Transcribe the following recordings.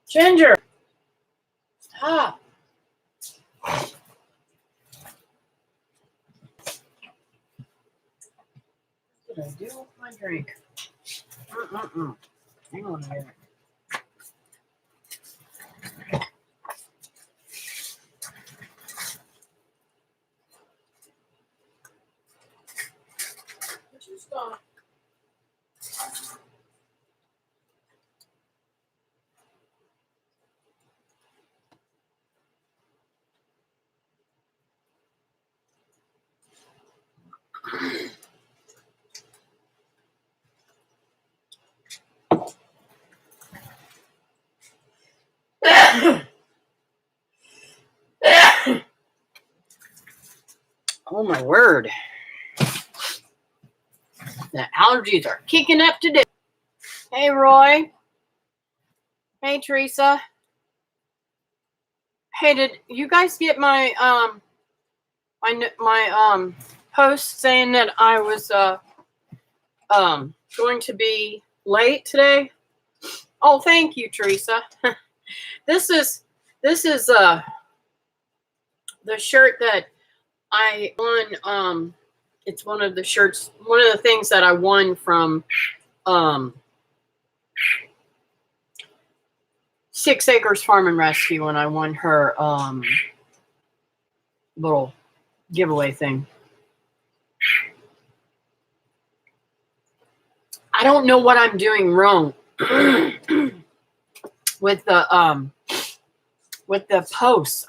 Ginger, stop. What did I do with my drink? Hang on a minute. Would you stop? Oh my word. The allergies are kicking up today. Hey Roy. Hey Teresa. Hey, did you guys get my post saying that I was going to be late today? Oh, thank you, Teresa. This is the shirt that I won. It's one of the shirts, one of the things that I won from 6 Acres Farm and Rescue when I won her little giveaway thing. I don't know what I'm doing wrong with the posts.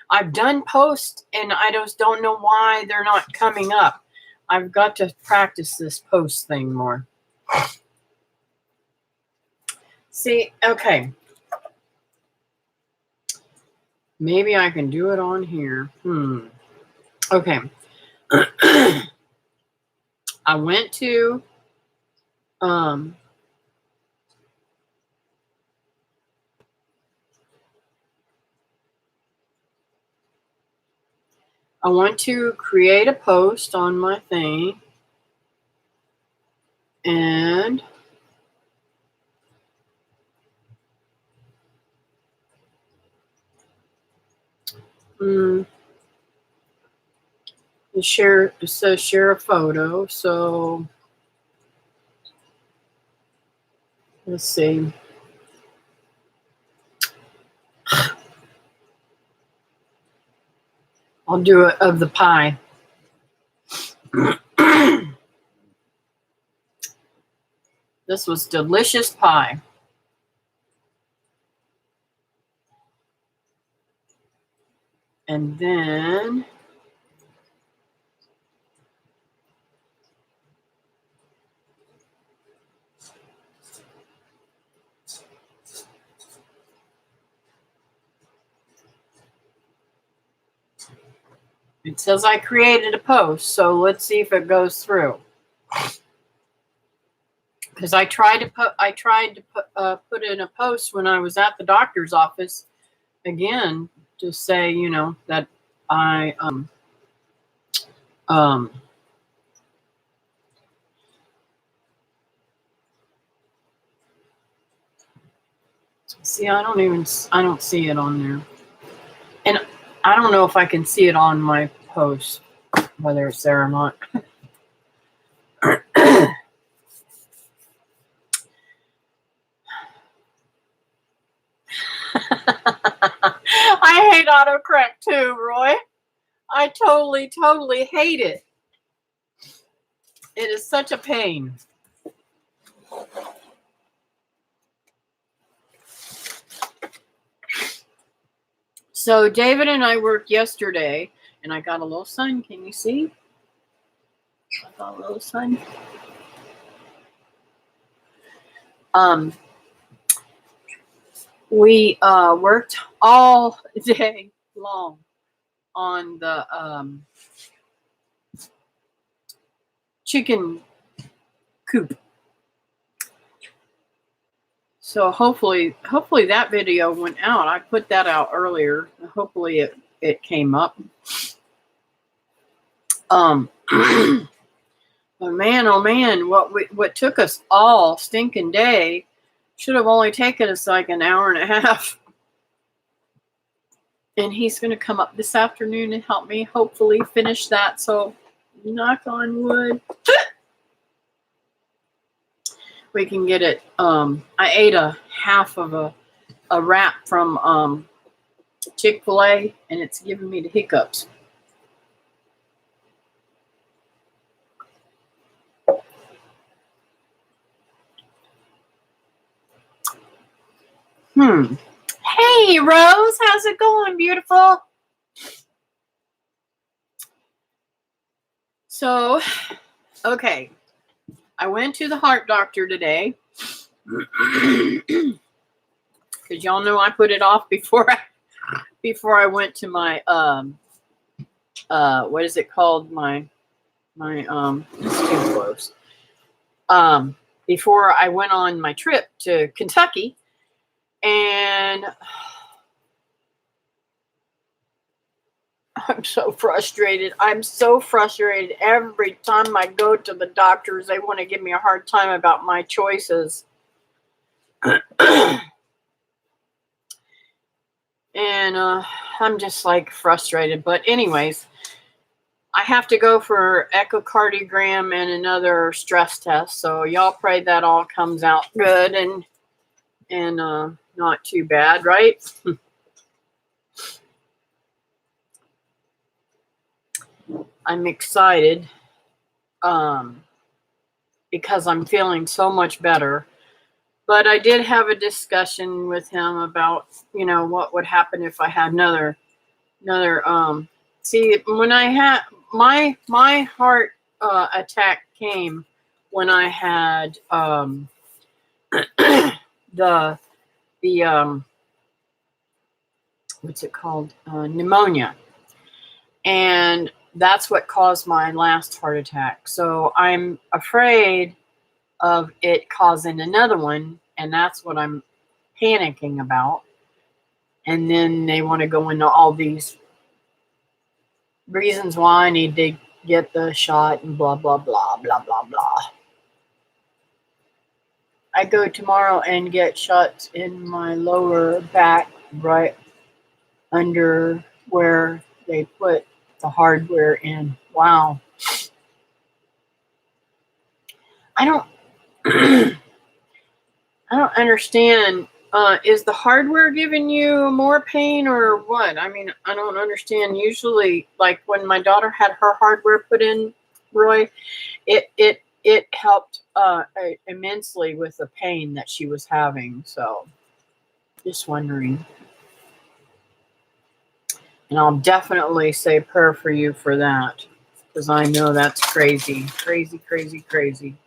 I've done posts and I just don't know why they're not coming up. I've got to practice this post thing more. See, okay. Maybe I can do it on here. Okay. I went to I want to create a post on my thing, and it says share a photo. So let's see. I'll do it of the pie. This was delicious pie. And then it says I created a post, so let's see if it goes through. Because I tried to put in a post when I was at the doctor's office again to say, you know, that I see, I don't see it on there. And I don't know if I can see it on my post, whether it's there or not. I hate autocorrect too, Roy. I totally hate it. It is such a pain. So David and I worked yesterday, and I got a little sun. Can you see? I got a little sun. We worked all day long on the chicken coop. So hopefully that video went out. I put that out earlier. Hopefully it came up. But man, oh man, what took us all stinking day Should have only taken us like an hour and a half. And he's going to come up this afternoon and help me hopefully finish that. So knock on wood. We can get it. I ate a half of a wrap from Chick-fil-A, and it's giving me the hiccups. Hey, Rose, how's it going, beautiful? So, okay, I went to the heart doctor today because y'all know I put it off before I went to my what is it called, my it's too close, before I went on my trip to Kentucky. And I'm so frustrated. I'm so frustrated. Every time I go to the doctors, they want to give me a hard time about my choices. And I'm just like frustrated. But anyways, I have to go for echocardiogram and another stress test. So y'all pray that all comes out good and not too bad, right? I'm excited because I'm feeling so much better. But I did have a discussion with him about, what would happen if I had another see, when I had my heart attack came when I had the what's it called, pneumonia, and that's what caused my last heart attack. So I'm afraid of it causing another one, and that's what I'm panicking about. And then they want to go into all these reasons why I need to get the shot and blah blah blah blah blah blah. I go tomorrow and get shots in my lower back, right under where they put the hardware in. Wow. I don't I don't understand. Is the hardware giving you more pain or what? I mean, I don't understand. Usually, like when my daughter had her hardware put in, Roy, it helped immensely with the pain that she was having. So, just wondering. And I'll definitely say a prayer for you for that, because I know that's crazy, crazy, crazy, crazy.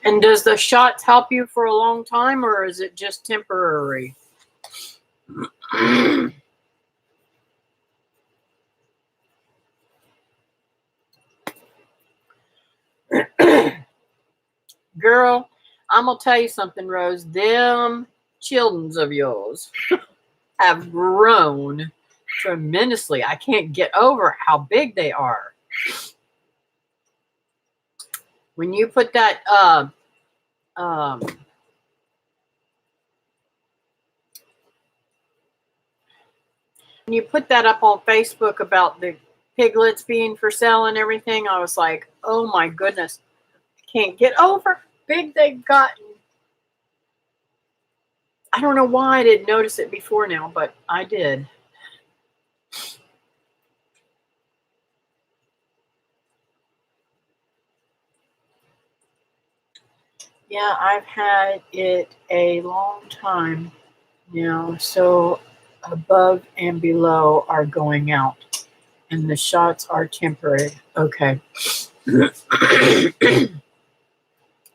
And does the shots help you for a long time, or is it just temporary? Girl, I'm going to tell you something, Rose. Them children of yours have grown tremendously. I can't get over how big they are. When you put that when you put that up on Facebook about the piglets being for sale and everything, I was like, oh my goodness, I can't get over how big they've gotten. I don't know why I didn't notice it before now, but I did. Yeah, I've had it a long time now, so above and below are going out, and the shots are temporary. Okay.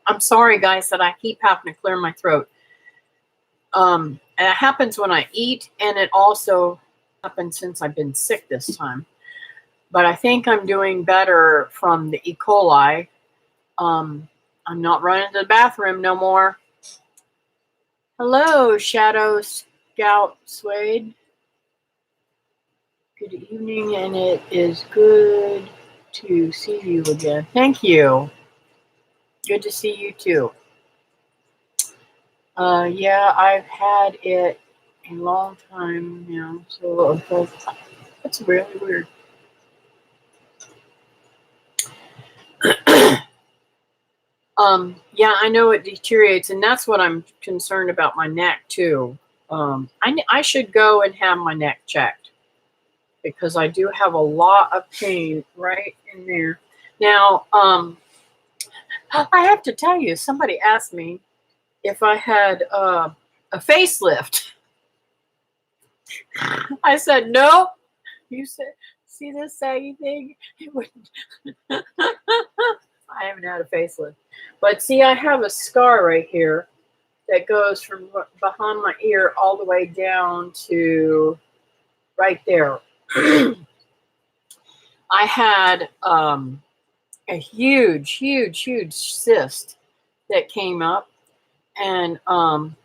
I'm sorry, guys, that I keep having to clear my throat. And it happens when I eat, and it also happened since I've been sick this time. But I think I'm doing better from the E. coli. I'm not running to the bathroom no more. Hello, Shadows Gout Suede. Good evening, and it is good to see you again. Thank you. Good to see you too. Yeah, I've had it a long time now, so that's really weird. Yeah, I know it deteriorates, and that's what I'm concerned about my neck too. I should go and have my neck checked because I do have a lot of pain right in there. Now, I have to tell you, somebody asked me if I had a facelift. I said no. You said, see this saggy thing? It wouldn't. I haven't had a facelift, but see, I have a scar right here that goes from behind my ear all the way down to right there. I had a huge cyst that came up, and um,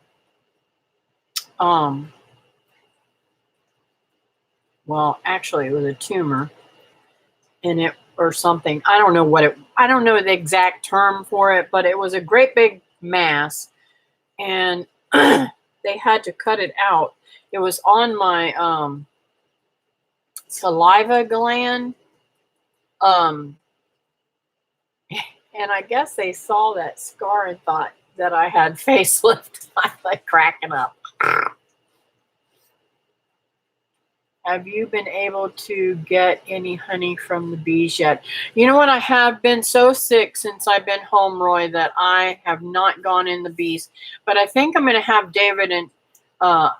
well, actually, it was a tumor in it or something. I don't know what it. I don't know the exact term for it, but it was a great big mass, and they had to cut it out. It was on my saliva gland. Um, and I guess they saw that scar and thought that I had facelift. I'm like cracking up. Have you been able to get any honey from the bees yet? You know what? I have been so sick since I've been home, Roy, that I have not gone in the bees. But I think I'm going to have David and uh,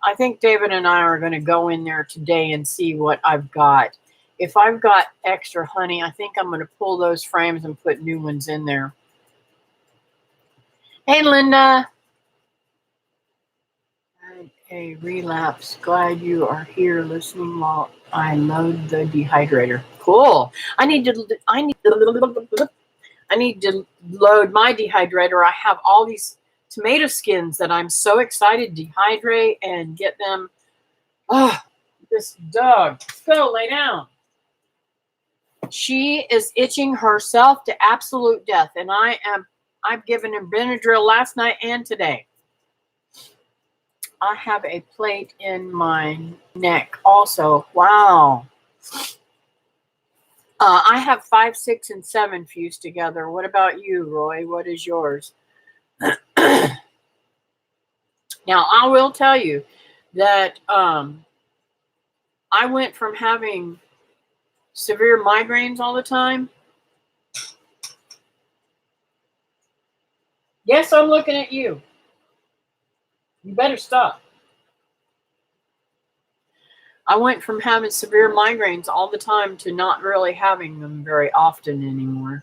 I think David and I are going to go in there today and see what I've got. If I've got extra honey, I think I'm going to pull those frames and put new ones in there. Hey, Linda. A relapse. Glad you are here listening while I load the dehydrator. Cool. I need to load my dehydrator. I have all these tomato skins that I'm so excited to dehydrate and get them. Oh, this dog. Go lay down. She is itching herself to absolute death, and I've given her Benadryl last night and today. I have a plate in my neck also. Wow. I have 5, 6, and 7 fused together. What about you, Roy? What is yours? Now, I will tell you that I went from having severe migraines all the time. Yes, I'm looking at you. You better stop. I went from having severe migraines all the time to not really having them very often anymore.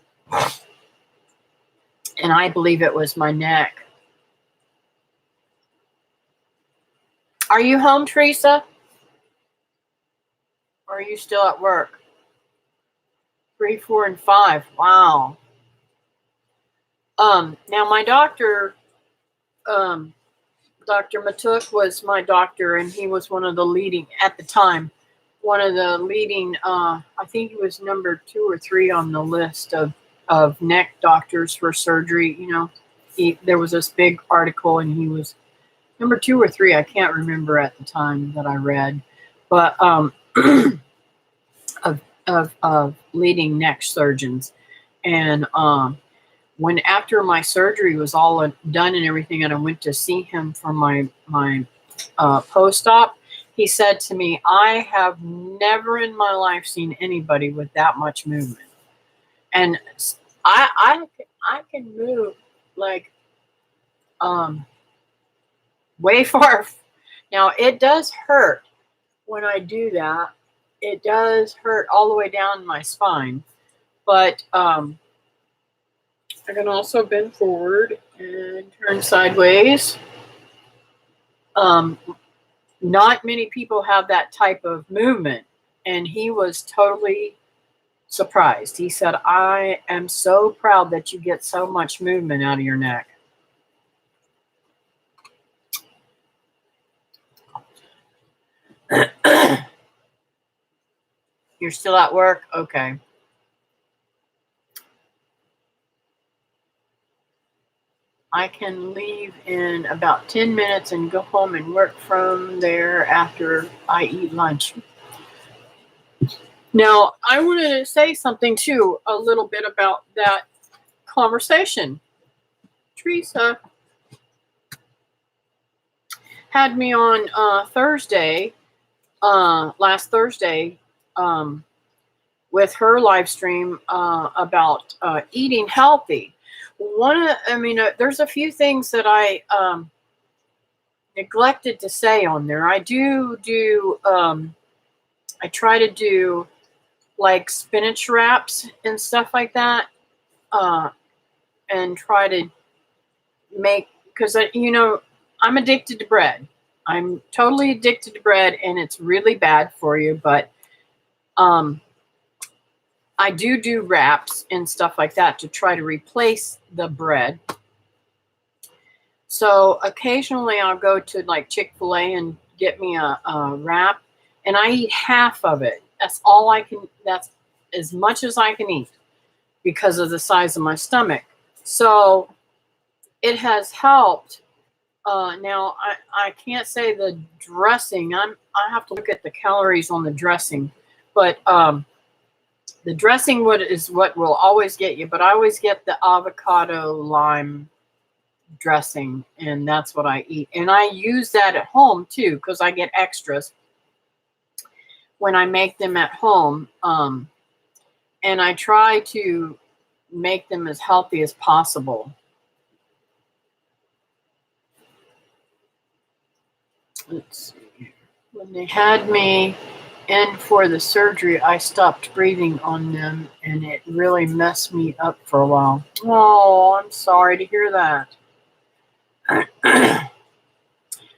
And I believe it was my neck. Are you home, Teresa? Or are you still at work? 3, 4, and 5. Wow. Now my doctor, Dr. Matuk was my doctor, and he was one of the leading, at the time, one of the leading, I think he was number 2 or 3 on the list of neck doctors for surgery. You know, there was this big article, and he was number 2 or 3. I can't remember at the time that I read, but of leading neck surgeons. And when after my surgery was all done and everything, and I went to see him for my post-op, he said to me, I have never in my life seen anybody with that much movement. And I can move like way far. Now, it does hurt when I do that. It does hurt all the way down my spine. But I can also bend forward and turn sideways. Not many people have that type of movement. And he was totally surprised. He said, I am so proud that you get so much movement out of your neck. You're still at work? Okay. I can leave in about 10 minutes and go home and work from there after I eat lunch. Now, I wanted to say something too, a little bit about that conversation. Teresa had me on Thursday, last Thursday, with her live stream about eating healthy. There's a few things that I neglected to say on there. I try to do like spinach wraps and stuff like that, and try to make, because I'm addicted to bread. I'm totally addicted to bread, and it's really bad for you. But I do wraps and stuff like that to try to replace the bread. So occasionally I'll go to like Chick-fil-A and get me a wrap, and I eat half of it. That's all I can. That's as much as I can eat because of the size of my stomach. So it has helped. Now I can't say the dressing. I have to look at the calories on the dressing, but the dressing is what will always get you. But I always get the avocado lime dressing, and that's what I eat. And I use that at home too, because I get extras when I make them at home. And I try to make them as healthy as possible. Let's see. When they had me in for the surgery, I stopped breathing on them, and it really messed me up for a while. Oh, I'm sorry to hear that.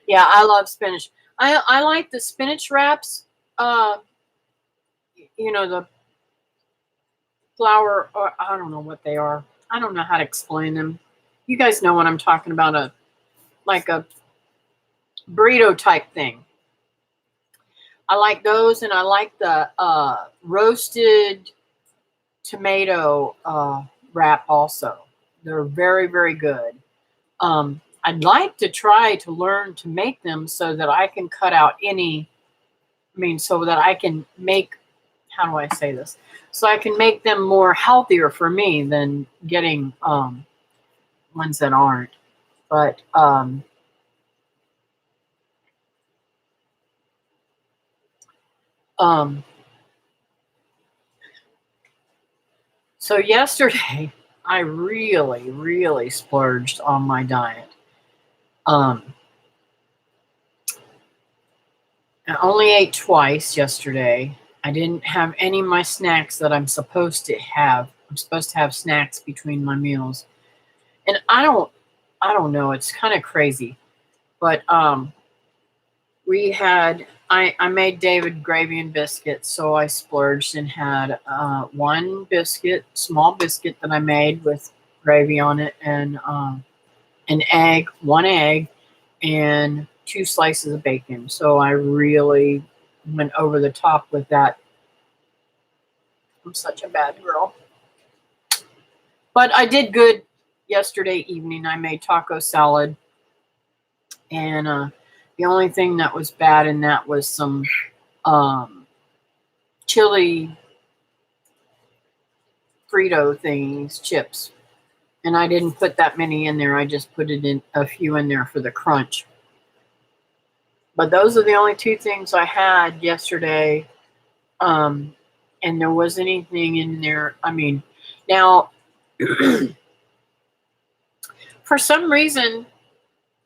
Yeah, I love spinach. I like the spinach wraps. The flour, or I don't know what they are. I don't know how to explain them. You guys know what I'm talking about, like a burrito type thing. I like those, and I like the roasted tomato wrap also. They're very, very good. I'd like to try to learn to make them so that I can cut out so that I can make, how do I say this? So I can make them more healthier for me than getting ones that aren't. But so yesterday I really, really splurged on my diet. I only ate twice yesterday. I didn't have any of my snacks that I'm supposed to have. I'm supposed to have snacks between my meals. And I don't know, it's kind of crazy. But I made David gravy and biscuits, so I splurged and had one small biscuit that I made with gravy on it, and one egg, and 2 slices of bacon. So I really went over the top with that. I'm such a bad girl. But I did good yesterday evening. I made taco salad, and the only thing that was bad in that was some chili Frito things, chips. And I didn't put that many in there. I just put a few in there for the crunch. But those are the only 2 things I had yesterday. And there wasn't anything in there. Now, for some reason,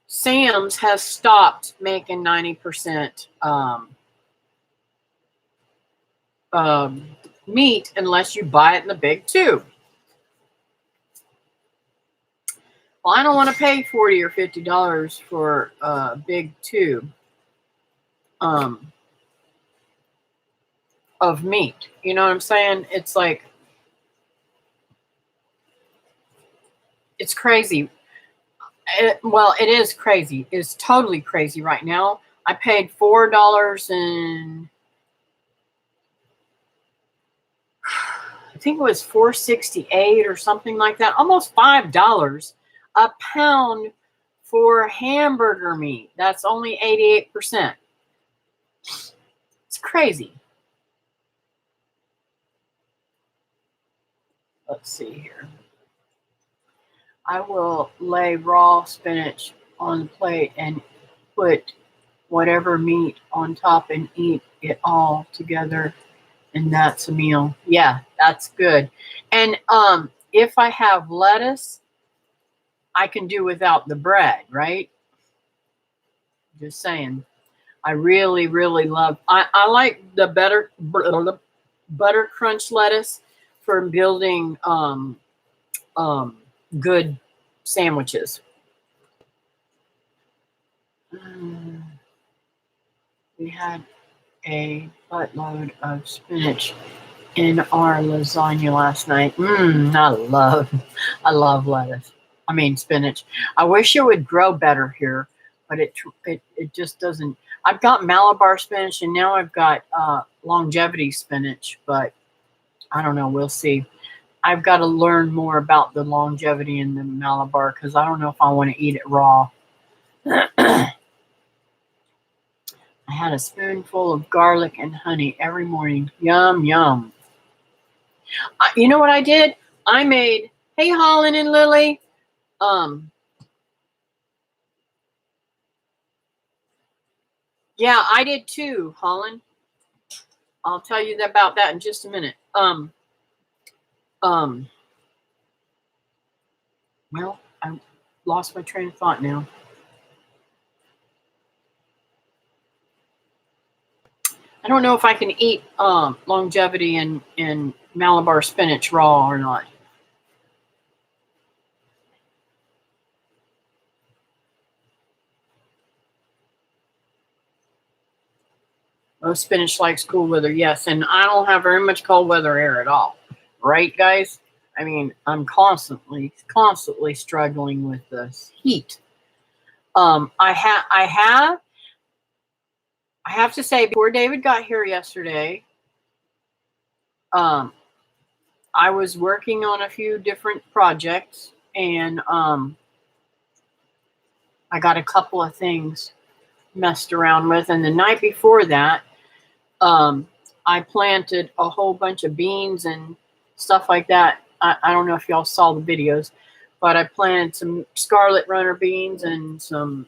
Sam's has stopped making 90% meat unless you buy it in the big tube. Well, I don't want to pay $40 or $50 for a big tube of meat. You know what I'm saying? It's like, it's crazy. It is crazy. It's totally crazy right now. I paid $4 and I think it was $4.68 or something like that, almost $5 a pound for hamburger meat. That's only 88%. It's crazy. Let's see here. I will lay raw spinach on the plate and put whatever meat on top and eat it all together, and that's a meal. Yeah, that's good. And if I have lettuce, I can do without the bread, right? Just saying. I really, really love. I like the butter crunch lettuce for building good sandwiches. We had a buttload of spinach in our lasagna last night. I love lettuce. I mean spinach. I wish it would grow better here, but it just doesn't. I've got Malabar spinach and now I've got longevity spinach, but I don't know. We'll see. I've got to learn more about the longevity in the Malabar because I don't know if I want to eat it raw. I had a spoonful of garlic and honey every morning. Yum, yum. You know what I did? I made, hey, Holland and Lily. Yeah, I did too, Holland. I'll tell you about that in just a minute. Well, I lost my train of thought now. I don't know if I can eat longevity and Malabar spinach raw or not. Most spinach likes cool weather, yes, and I don't have very much cold weather here at all. Right, guys? I mean, I'm constantly struggling with this heat. I have to say, before David got here yesterday, I was working on a few different projects, and I got a couple of things messed around with. And the night before that, I planted a whole bunch of beans and stuff like that. I don't know if y'all saw the videos, but I planted some scarlet runner beans and some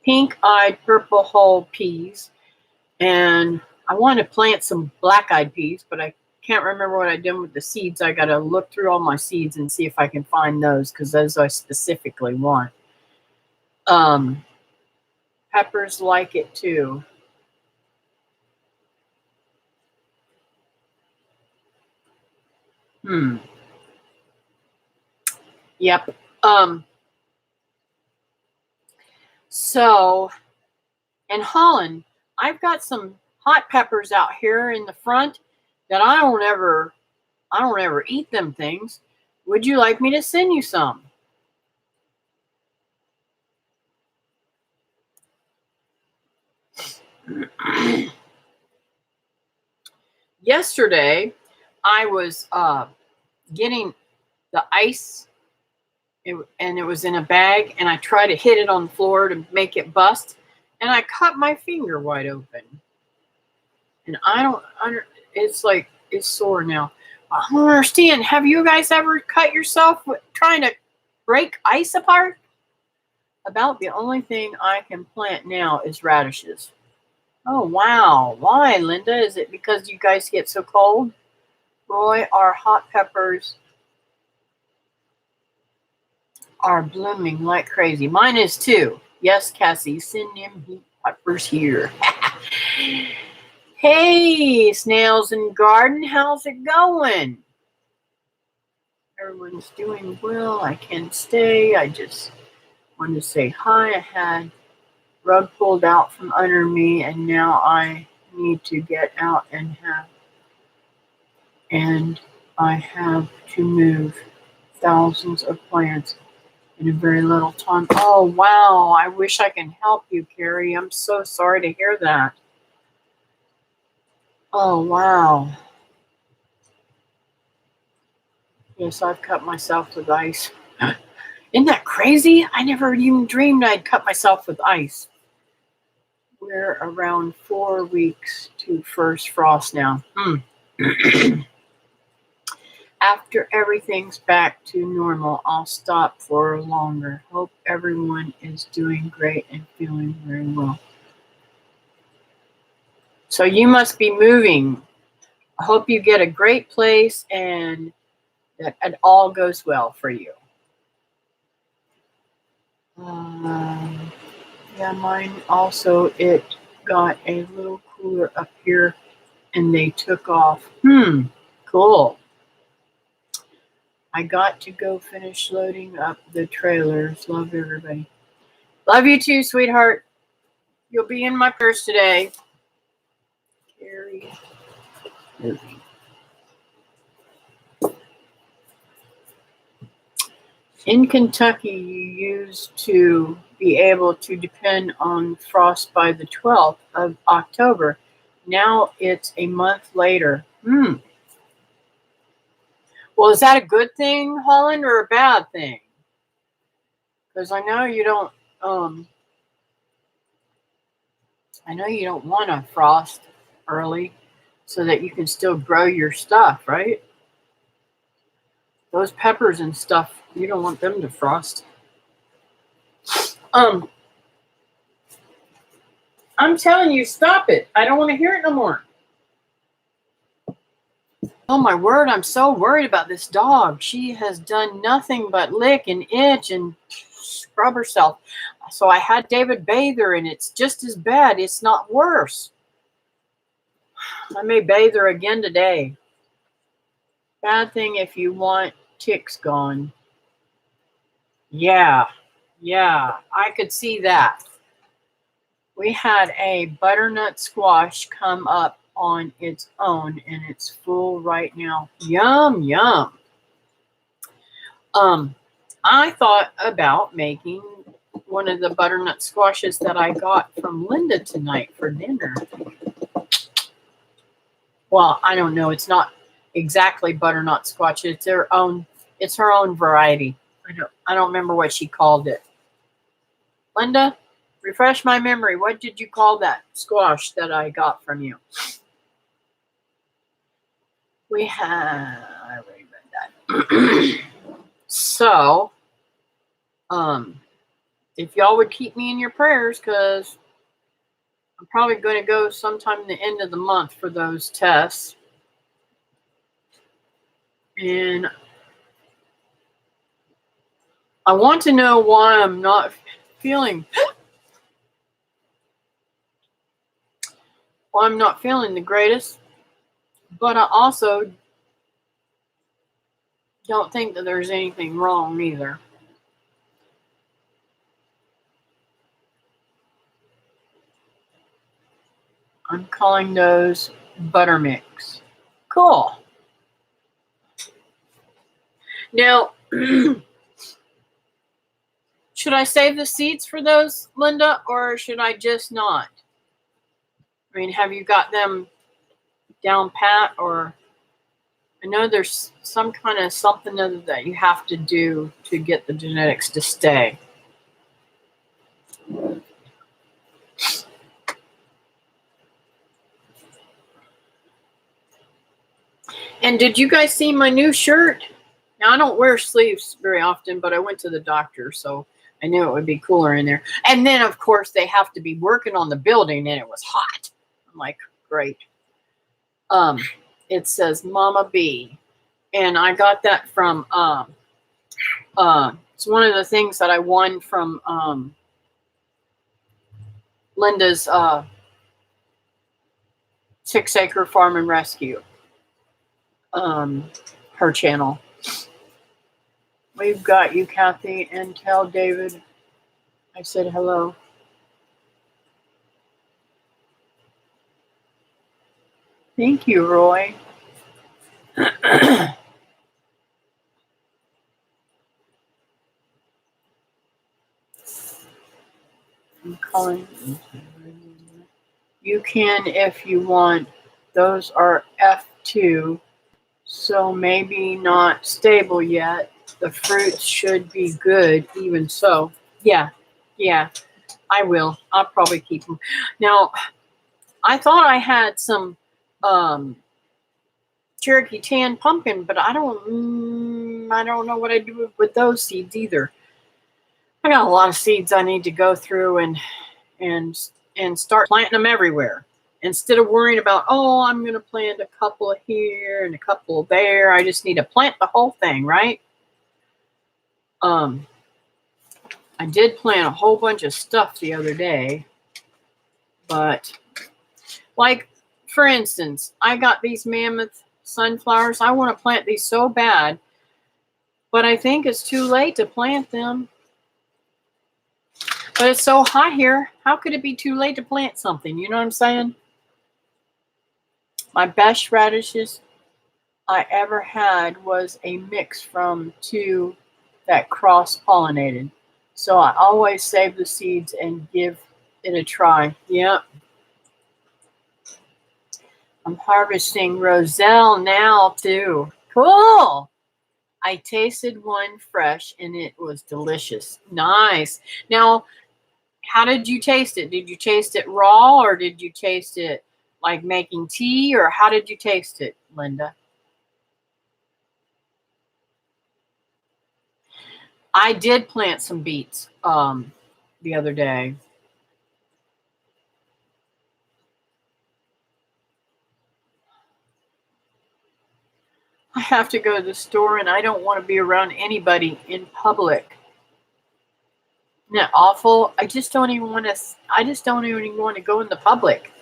pink-eyed purple hull peas. And I wanted to plant some black-eyed peas, but I can't remember what I did with the seeds. I got to look through all my seeds and see if I can find those because those I specifically want. Peppers like it too. Yep. So in Holland, I've got some hot peppers out here in the front that I don't ever eat them things. Would you like me to send you some? Yesterday, I was getting the ice, and it was in a bag, and I tried to hit it on the floor to make it bust, and I cut my finger wide open. And it's like, it's sore now. I don't understand. Have you guys ever cut yourself trying to break ice apart? About the only thing I can plant now is radishes. Oh, wow. Why, Linda? Is it because you guys get so cold? Roy, our hot peppers are blooming like crazy. Mine is too. Yes, Cassie, send them heat peppers here. Hey, Snails and Garden, how's it going? Everyone's doing well. I can stay. I just wanted to say hi. I had rug pulled out from under me, and now I need to get out and I have to move thousands of plants in a very little time. Oh, wow. I wish I can help you, Carrie. I'm so sorry to hear that. Oh, wow. Yes, I've cut myself with ice. Isn't that crazy? I never even dreamed I'd cut myself with ice. We're around 4 weeks to first frost now. After everything's back to normal, I'll stop for longer. Hope everyone is doing great and feeling very well. So you must be moving. I hope you get a great place and that it all goes well for you. Yeah, mine also, it got a little cooler up here and they took off. Cool. I got to go finish loading up the trailers. Love everybody. Love you too, sweetheart. You'll be in my prayers today. Carrie. In Kentucky, you used to be able to depend on frost by the 12th of October. Now it's a month later. Well, is that a good thing, Holland, or a bad thing? Because I know you don't. I know you don't want to frost early, so that you can still grow your stuff, right? Those peppers and stuff, you don't want them to frost. I'm telling you, stop it. I don't want to hear it no more. Oh my word, I'm so worried about this dog. She has done nothing but lick and itch and scrub herself. So I had David bathe her, and it's just as bad. It's not worse. I may bathe her again today. Bad thing if you want ticks gone. Yeah, I could see that. We had a butternut squash come up on its own, and it's full right now. Yum, yum. I thought about making one of the butternut squashes that I got from Linda tonight for dinner. Well, I don't know. It's not exactly butternut squash. It's her own variety. I don't remember what she called it. Linda, refresh my memory. What did you call that squash that I got from you? I already read that. So, if y'all would keep me in your prayers, because I'm probably going to go sometime in the end of the month for those tests. And I want to know why I'm not feeling the greatest, but I also don't think that there's anything wrong either. I'm calling those buttermix. Cool. Now, should I save the seeds for those, Linda, or should I just not? I mean, have you got them down pat, or I know there's some kind of something other that you have to do to get the genetics to stay. And did you guys see my new shirt? Now, I don't wear sleeves very often, but I went to the doctor, so I knew it would be cooler in there. And then, of course, they have to be working on the building, and it was hot. I'm like, great. It says Mama B. And I got that from, it's one of the things that I won from Linda's 6 Acre Farm and Rescue, her channel. We've got you, Kathy, and tell David I said hello. Thank you, Roy. I'm calling. You can if you want. Those are F2 So maybe not stable yet. The fruits should be good, even so. Yeah, yeah, I will. I'll probably keep them. Now, I thought I had some um, Cherokee tan pumpkin, but I don't know what I do with those seeds either. I got a lot of seeds I need to go through and and start planting them everywhere. Instead of worrying about, oh, I'm going to plant a couple here and a couple there. I just need to plant the whole thing, right? Um, I did plant a whole bunch of stuff the other day, but like, for instance, I got these mammoth sunflowers. I want to plant these so bad, but I think it's too late to plant them. But it's so hot here. How could it be too late to plant something? You know what I'm saying? My best radishes I ever had was a mix from two that cross-pollinated. So I always save the seeds and give it a try. Yep. I'm harvesting roselle now too. Cool. I tasted one fresh and it was delicious. Nice. Now, how did you taste it? Did you taste it raw or did you taste it like making tea, or how did you taste it, Linda? I did plant some beets the other day. I have to go to the store and I don't want to be around anybody in public. Isn't that awful? I just don't even want to go in the public.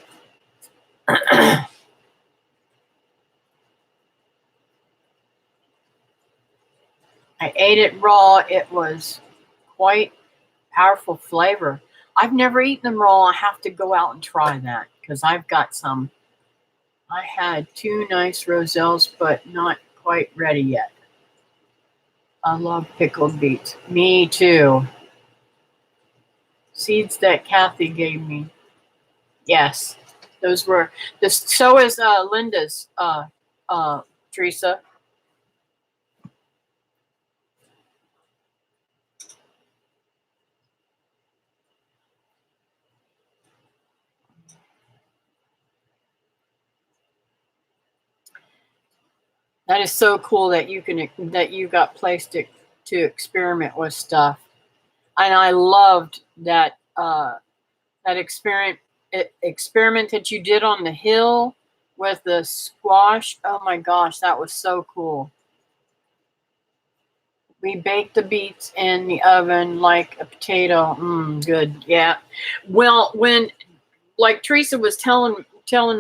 I ate it raw. It was quite powerful flavor. I've never eaten them raw. I have to go out and try that because I've got some. I had two nice roselles, but not quite ready yet. I love pickled beets. Me too. Seeds that Kathy gave me. Yes, those were this. So is Linda's. Teresa. That is so cool that you got placed to experiment with stuff, and I loved that experiment that you did on the hill with the squash. Oh my gosh, that was so cool. We baked the beets in the oven like a potato. Good, yeah. Well, when like Teresa was telling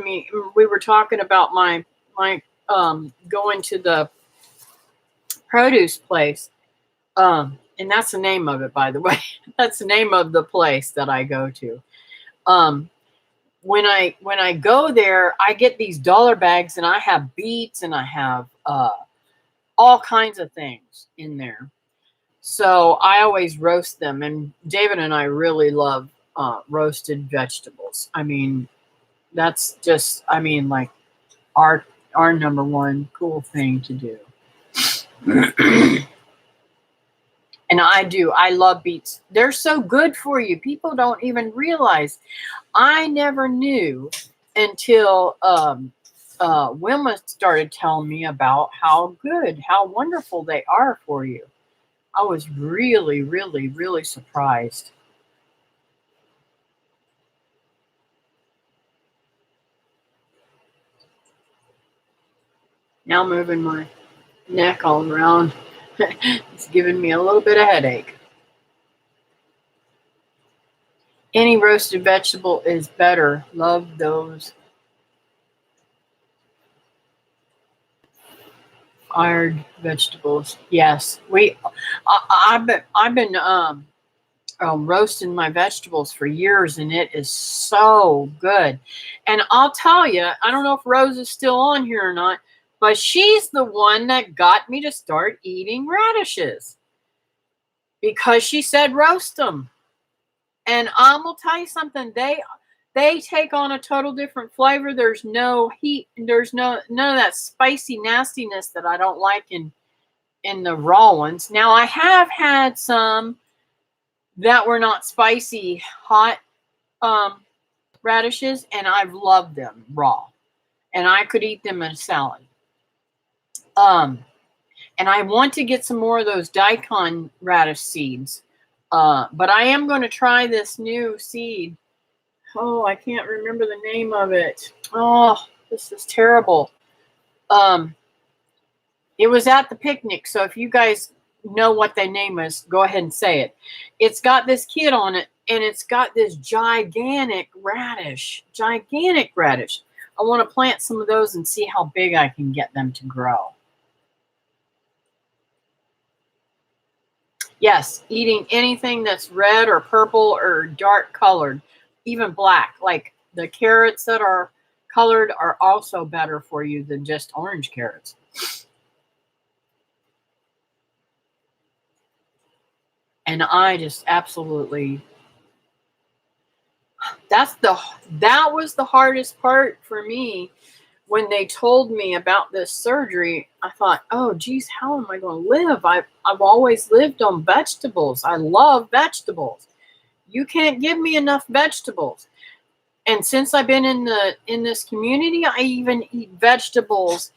me, we were talking about my going to the produce place. And that's the name of it, by the way. That's the name of the place that I go to. Um, when I go there, I get these dollar bags, and I have beets, and I have all kinds of things in there. So I always roast them, and David and I really love roasted vegetables. I mean, that's just, I mean, like our number one cool thing to do. And I love beets. They're so good for you. People don't even realize. I never knew until Wilma started telling me about how good, how wonderful they are for you. I was really, really, really surprised. Now moving my neck all around. It's giving me a little bit of headache. Any roasted vegetable is better. Love those fired vegetables. Yes, I've been roasting my vegetables for years, and it is so good. And I'll tell you, I don't know if Rose is still on here or not, but she's the one that got me to start eating radishes because she said roast them. And I'm gonna tell you something. they take on a total different flavor. There's no heat. There's none of that spicy nastiness that I don't like in the raw ones. Now I have had some that were not spicy hot radishes, and I've loved them raw, and I could eat them in a salad. And I want to get some more of those daikon radish seeds, but I am going to try this new seed. Oh, I can't remember the name of it. Oh, this is terrible. It was at the picnic, so if you guys know what the name is, go ahead and say it. It's got this kid on it, and it's got this gigantic radish. Gigantic radish. I want to plant some of those and see how big I can get them to grow. Yes, eating anything that's red or purple or dark colored, even black, like the carrots that are colored are also better for you than just orange carrots. And I just absolutely, that was the hardest part for me when they told me about this surgery. I thought, oh geez, how am I going to live? I've always lived on vegetables. I love vegetables. You can't give me enough vegetables. And since I've been in this community, I even eat vegetables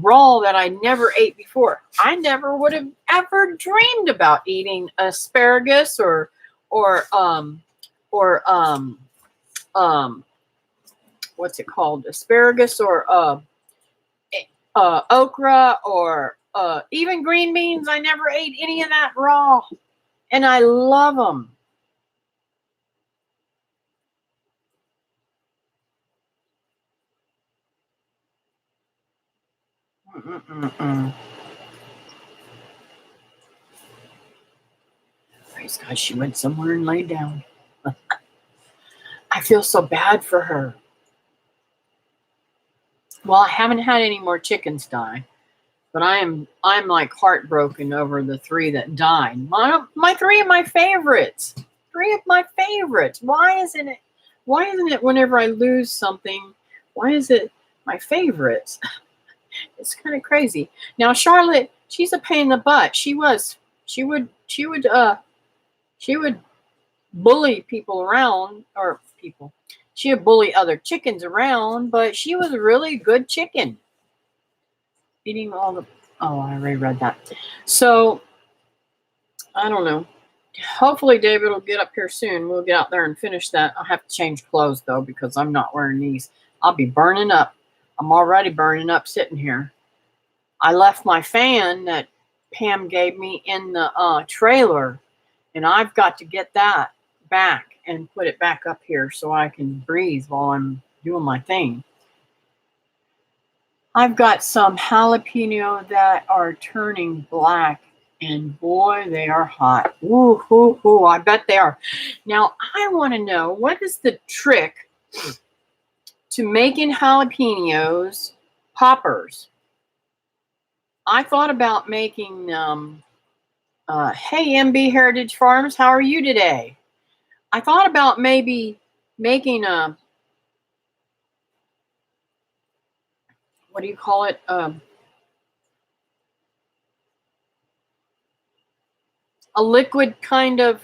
raw that I never ate before. I never would have ever dreamed about eating asparagus or what's it called? Asparagus or okra or even green beans. I never ate any of that raw, and I love them. Praise God, she went somewhere and laid down. I feel so bad for her. Well, I haven't had any more chickens die, but I'm like heartbroken over the 3 that died. My 3 of my favorites. 3 of my favorites. Why isn't it whenever I lose something, why is it my favorites? It's kind of crazy. Now Charlotte, she's a pain in the butt. She would bully people around, or people. She would bully other chickens around, but she was a really good chicken. Eating all the, oh, I already read that. So, I don't know. Hopefully David will get up here soon. We'll get out there and finish that. I'll have to change clothes, though, because I'm not wearing these. I'll be burning up. I'm already burning up sitting here. I left my fan that Pam gave me in the trailer, and I've got to get that back and put it back up here so I can breathe while I'm doing my thing. I've got some jalapeno that are turning black, and boy, they are hot. Ooh, ooh, ooh, I bet they are. Now, I want to know, what is the trick to making jalapenos poppers? I thought about making, hey, MB Heritage Farms, how are you today? I thought about maybe making a, what do you call it? A liquid kind of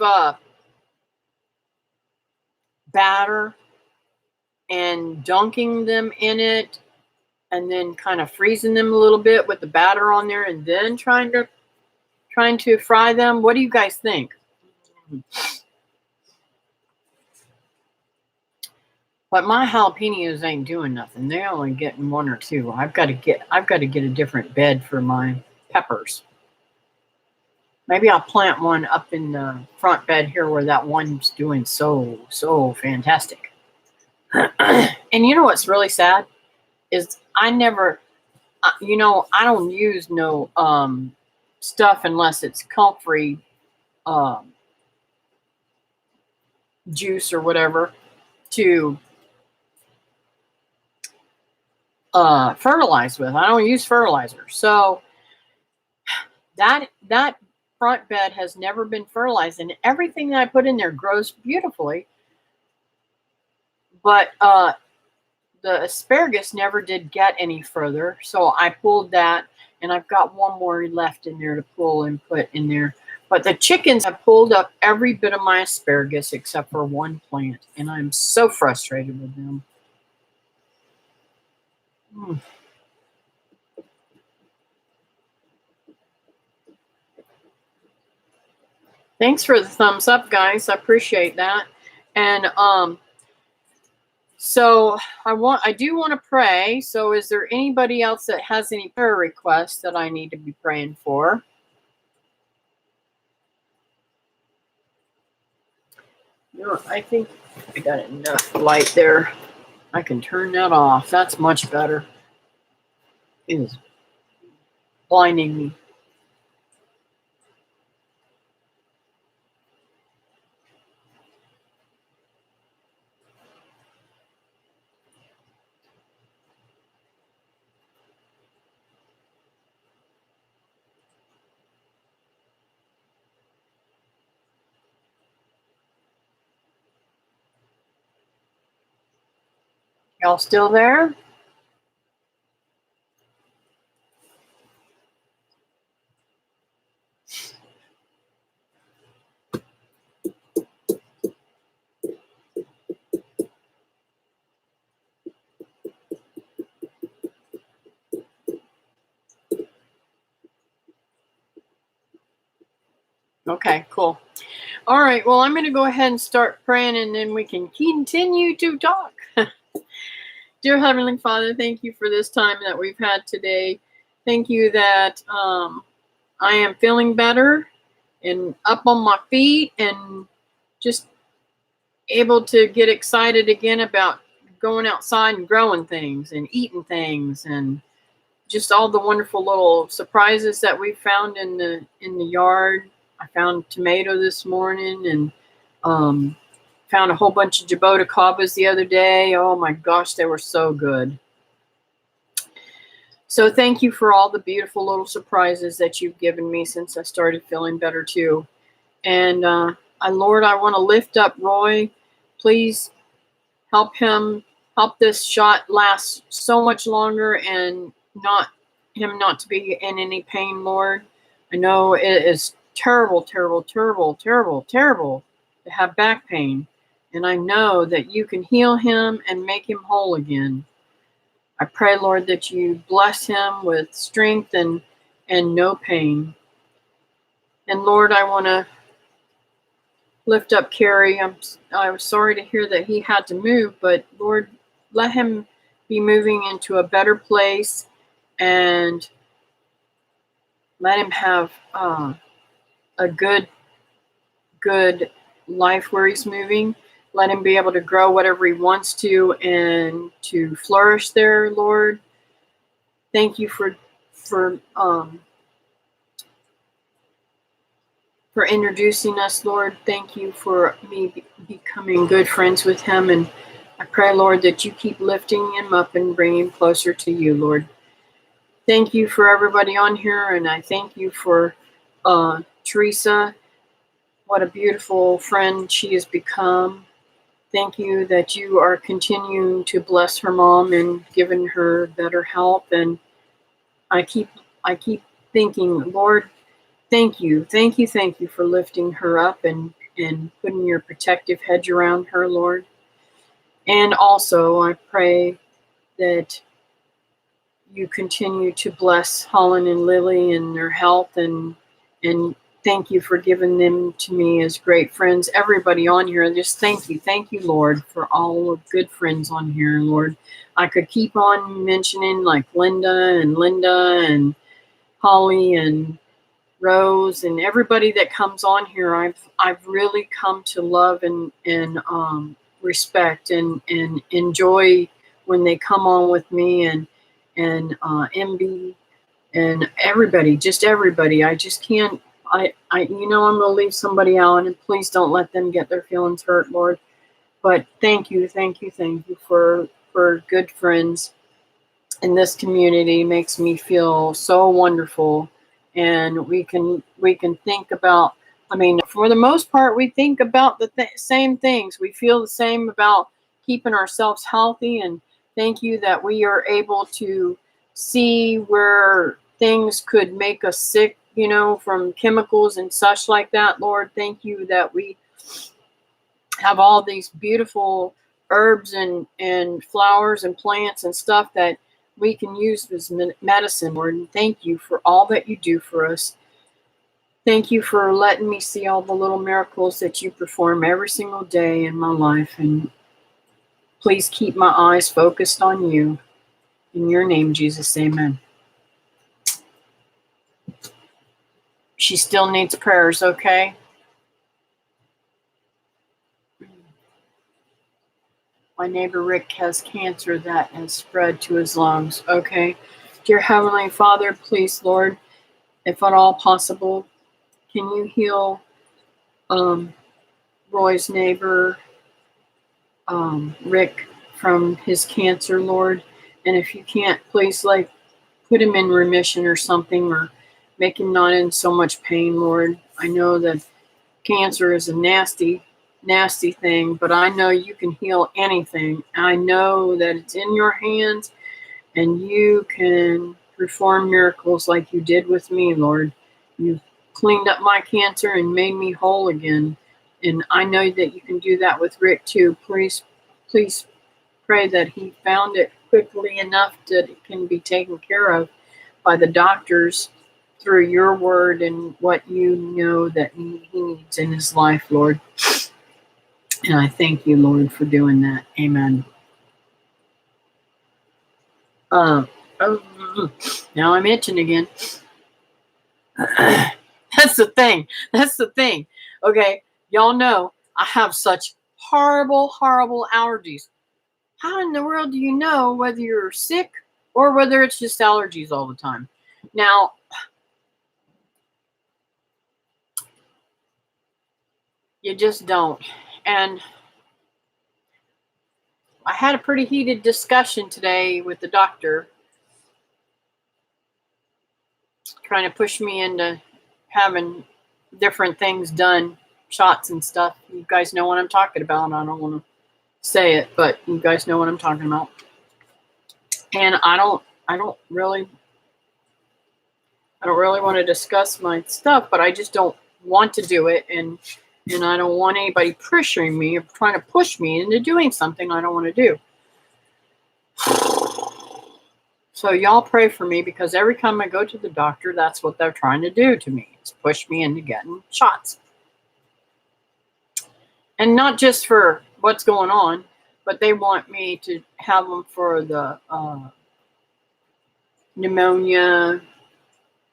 batter and dunking them in it and then kind of freezing them a little bit with the batter on there and then trying to fry them. What do you guys think? But my jalapenos ain't doing nothing. They're only getting 1 or 2. I've got to get a different bed for my peppers. Maybe I'll plant one up in the front bed here where that one's doing so fantastic. And you know what's really sad is I never, I don't use no stuff unless it's comfrey juice or whatever to fertilize with. I don't use fertilizer. So that front bed has never been fertilized, and everything that I put in there grows beautifully. But the asparagus never did get any further, so I pulled that, and I've got one more left in there to pull and put in there. But the chickens have pulled up every bit of my asparagus except for one plant, and I'm so frustrated with them. Mm. Thanks for the thumbs up, guys. I appreciate that. And so I do want to pray. So is there anybody else that has any prayer requests that I need to be praying for? No, I think I got enough light there. I can turn that off. That's much better. It is blinding me. Y'all still there? Okay, cool. All right, well, I'm going to go ahead and start praying, and then we can continue to talk. Dear Heavenly Father, thank you for this time that we've had today. Thank you that I am feeling better and up on my feet and just able to get excited again about going outside and growing things and eating things, and just all the wonderful little surprises that we found in the yard. I found tomato this morning, and found a whole bunch of Jabota Cabas the other day. Oh my gosh, they were so good. So thank you for all the beautiful little surprises that you've given me since I started feeling better too. And Lord, I want to lift up Roy. Please help this shot last so much longer, and not to be in any pain, Lord. I know it is terrible, terrible, terrible, terrible, terrible to have back pain. And I know that you can heal him and make him whole again. I pray, Lord, that you bless him with strength and no pain. And Lord, I want to lift up Carrie. I was sorry to hear that he had to move, but Lord, let him be moving into a better place, and let him have a good life where he's moving. Let him be able to grow whatever he wants to and to flourish there, Lord. Thank you for introducing us, Lord. Thank you for me becoming good friends with him. And I pray, Lord, that you keep lifting him up and bringing him closer to you, Lord. Thank you for everybody on here. And I thank you for Teresa. What a beautiful friend she has become. Thank you that you are continuing to bless her mom and giving her better health. And I keep thinking, Lord, thank you for lifting her up and putting your protective hedge around her, Lord. And also, I pray that you continue to bless Holland and Lily and their health, and thank you for giving them to me as great friends. Everybody on here, just thank you, Lord, for all of good friends on here, Lord. I could keep on mentioning like Linda and Holly and Rose and everybody that comes on here. I've really come to love and respect and enjoy when they come on with me, and MB and everybody, just everybody. I just can't. I'm gonna leave somebody out, and please don't let them get their feelings hurt, Lord. But thank you for good friends in this community. Makes me feel so wonderful. And we can think about, I mean, for the most part, we think about the same things. We feel the same about keeping ourselves healthy, and thank you that we are able to see where things could make us sick, from chemicals and such like that. Lord, thank you that we have all these beautiful herbs and flowers and plants and stuff that we can use as medicine, Lord. And thank you for all that you do for us. Thank you for letting me see all the little miracles that you perform every single day in my life. And please keep my eyes focused on you. In your name, Jesus, amen. She still needs prayers, okay? My neighbor Rick has cancer that has spread to his lungs, okay? Dear Heavenly Father, please, Lord, if at all possible, can you heal Roy's neighbor, Rick, from his cancer, Lord? And if you can't, please, put him in remission or something, or make him not in so much pain, Lord. I know that cancer is a nasty, nasty thing, but I know you can heal anything. I know that it's in your hands, and you can perform miracles like you did with me, Lord. You cleaned up my cancer and made me whole again. And I know that you can do that with Rick too. Please pray that he found it quickly enough that it can be taken care of by the doctors through your word and what you know that he needs in his life, Lord. And I thank you, Lord, for doing that. Amen. Now I'm itching again. That's the thing. Okay, y'all know I have such horrible, horrible allergies. How in the world do you know whether you're sick or whether it's just allergies all the time? Now, you just don't. And I had a pretty heated discussion today with the doctor, trying to push me into having different things done, shots and stuff. You guys know what I'm talking about. I don't want to say it, but you guys know what I'm talking about. And I don't really want to discuss my stuff, but I just don't want to do it, and I don't want anybody pressuring me or trying to push me into doing something I don't want to do. So y'all pray for me, because every time I go to the doctor, that's what they're trying to do to me. It's push me into getting shots. And not just for what's going on, but they want me to have them for the pneumonia,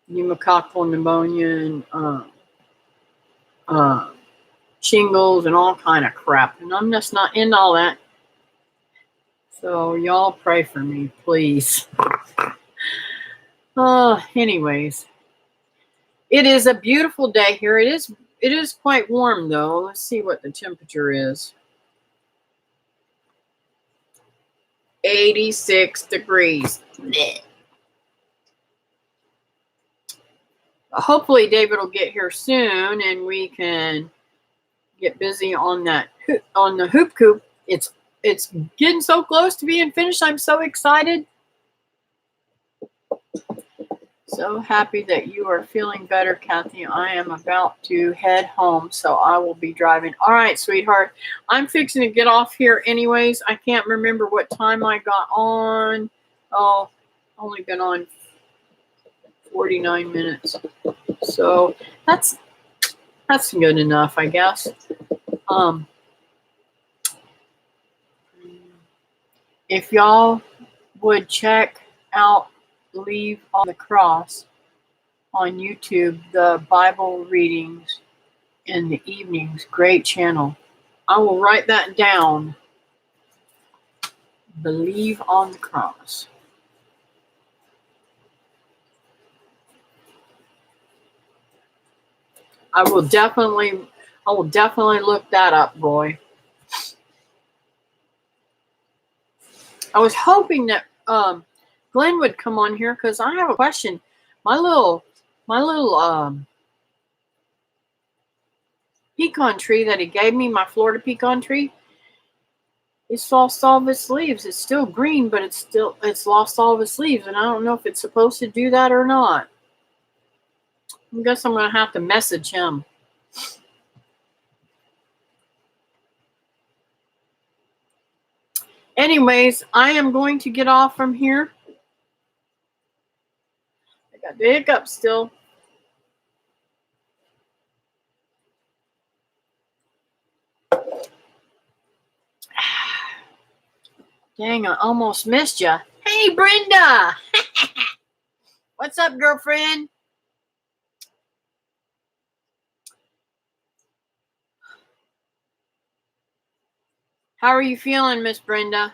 pneumococcal pneumonia, and shingles and all kind of crap. And I'm just not in all that. So y'all pray for me, please. Anyways, it is a beautiful day here. It is quite warm though. Let's see what the temperature is. 86 degrees. Blech. Hopefully David will get here soon and we can get busy on the hoop coop. It's getting so close to being finished. I'm so excited. So happy that you are feeling better, Kathy. I am about to head home, so I will be driving. All right, sweetheart. I'm fixing to get off here anyways. I can't remember what time I got on. Oh, only been on 49 minutes. So that's good enough, I guess. If y'all would check out Leave on the Cross on YouTube, the Bible readings in the evenings, great channel. I will write that down. Believe on the Cross. I will definitely look that up, boy. I was hoping that Glenn would come on here, because I have a question. My little pecan tree that he gave me, my Florida pecan tree, It's lost all of its leaves. It's still green, but it's lost all of its leaves, and I don't know if it's supposed to do that or not. I guess I'm gonna have to message him. Anyways, I am going to get off from here. I got the hiccups still. Dang, I almost missed you. Hey, Brenda! What's up, girlfriend? How are you feeling, Miss Brenda?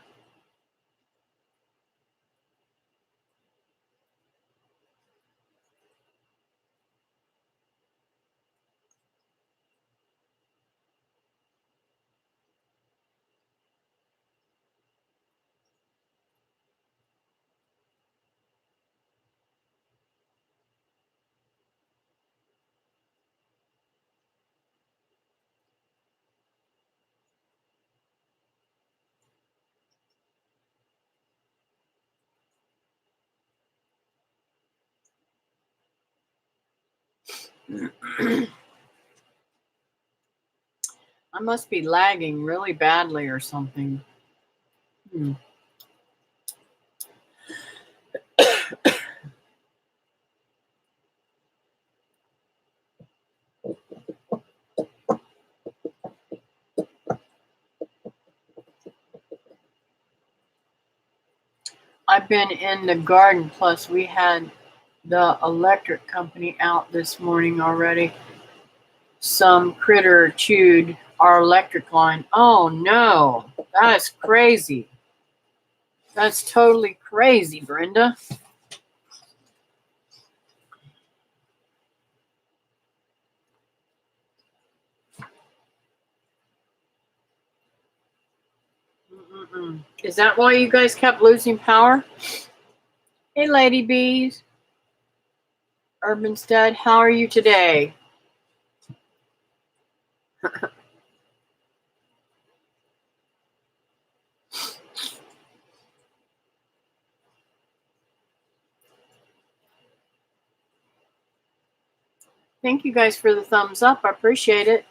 I must be lagging really badly or something. I've been in the garden, plus we had the electric company out this morning already. Some critter chewed our electric line. Oh no, that's crazy. That's totally crazy, Brenda. Mm-mm-mm. Is that why you guys kept losing power? Hey, Lady Bees. Urbanstead, how are you today? Thank you guys for the thumbs up. I appreciate it.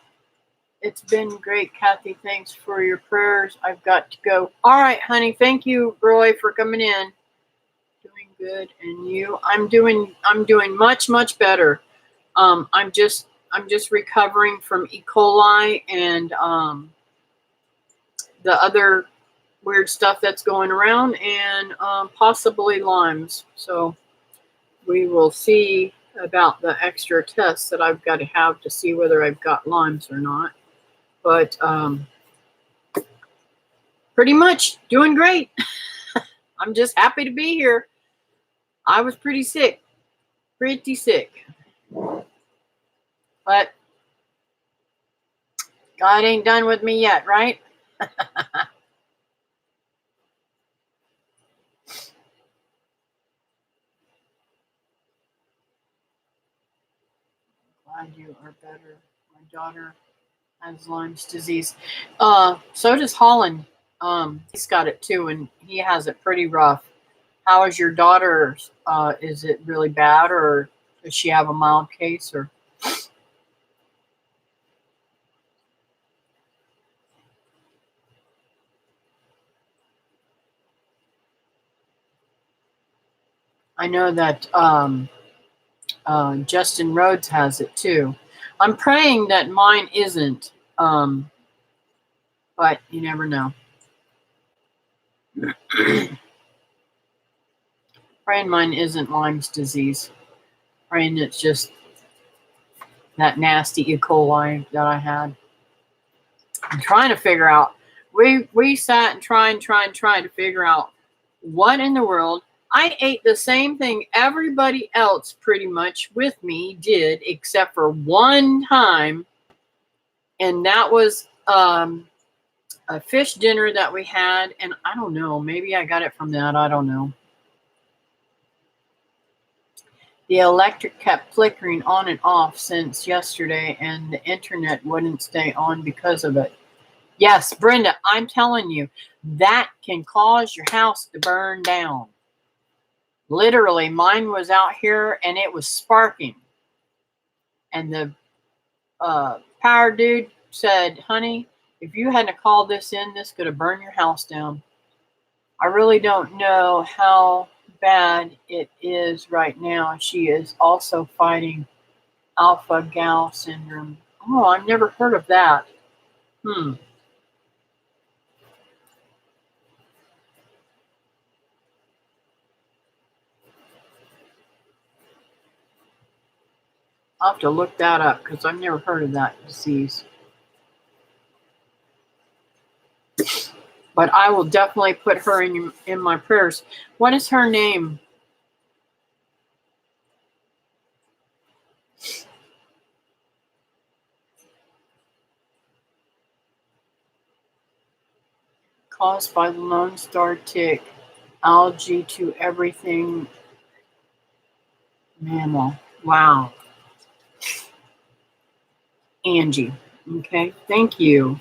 It's been great, Kathy. Thanks for your prayers. I've got to go. All right, honey. Thank you, Roy, for coming in. Doing good, and you? I'm doing much better. I'm just recovering from E. coli and the other weird stuff that's going around, and possibly Lyme's. So we will see about the extra tests that I've got to have to see whether I've got Lyme's or not. But pretty much doing great. I'm just happy to be here. I was pretty sick. But God ain't done with me yet, right? Glad you are better. My daughter has Lyme's disease. So does Holland. He's got it too, and he has it pretty rough. How is your daughter's? Is it really bad, or does she have a mild case? Or I know that Justin Rhodes has it too. I'm praying that mine isn't, but you never know. Praying mine isn't Lyme's disease. Praying it's just that nasty E. coli that I had. I'm trying to figure out. We sat and tried to figure out what in the world. I ate the same thing everybody else pretty much with me did, except for one time, and that was a fish dinner that we had, and I don't know, maybe I got it from that. I don't know. The electric kept flickering on and off since yesterday, and the internet wouldn't stay on because of it. Yes, Brenda, I'm telling you, that can cause your house to burn down. Literally, mine was out here and it was sparking. And the power dude said, honey, if you hadn't called this in, this could have burned your house down. I really don't know how bad it is right now. She is also fighting alpha gal syndrome. Oh, I've never heard of that. I'll have to look that up because I've never heard of that disease. But I will definitely put her in my prayers. What is her name? Caused by the Lone Star tick, algae to everything mammal. Wow. Angie. Okay, thank you.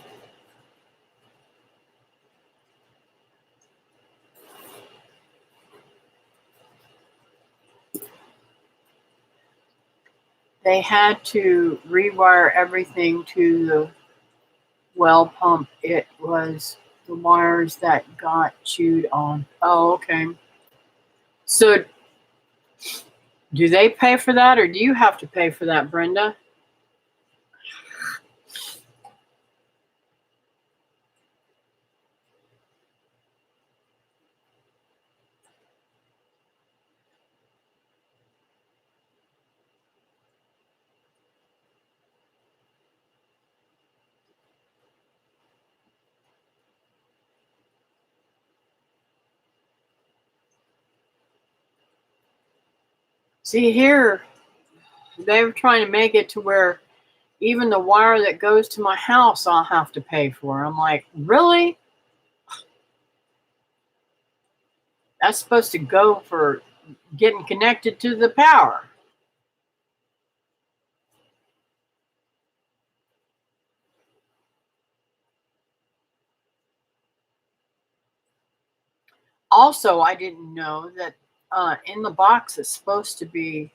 They had to rewire everything to the well pump. It was the wires that got chewed on. Oh, okay. So do they pay for that or do you have to pay for that, Brenda? See here, they were trying to make it to where even the wire that goes to my house I'll have to pay for. I'm like, really? That's supposed to go for getting connected to the power. Also, I didn't know that in the box it's supposed to be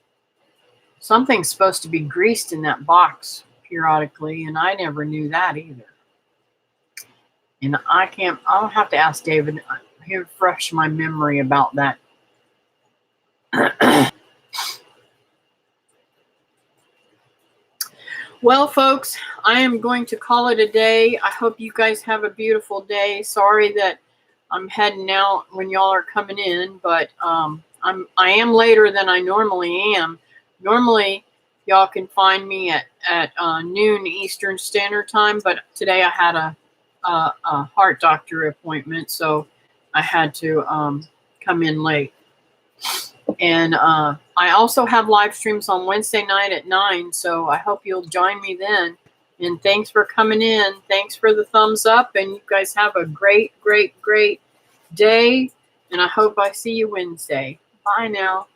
something's supposed to be greased in that box periodically, and I never knew that either. And I'll have to ask David, he'll refresh my memory about that. Well, folks, I am going to call it a day. I hope you guys have a beautiful day. Sorry that I'm heading out when y'all are coming in, but I am later than I normally am. Normally, y'all can find me at noon Eastern Standard Time, but today I had a heart doctor appointment, so I had to come in late. And I also have live streams on Wednesday night at 9, so I hope you'll join me then. And thanks for coming in. Thanks for the thumbs up, and you guys have a great, great, great day. And I hope I see you Wednesday. Bye now.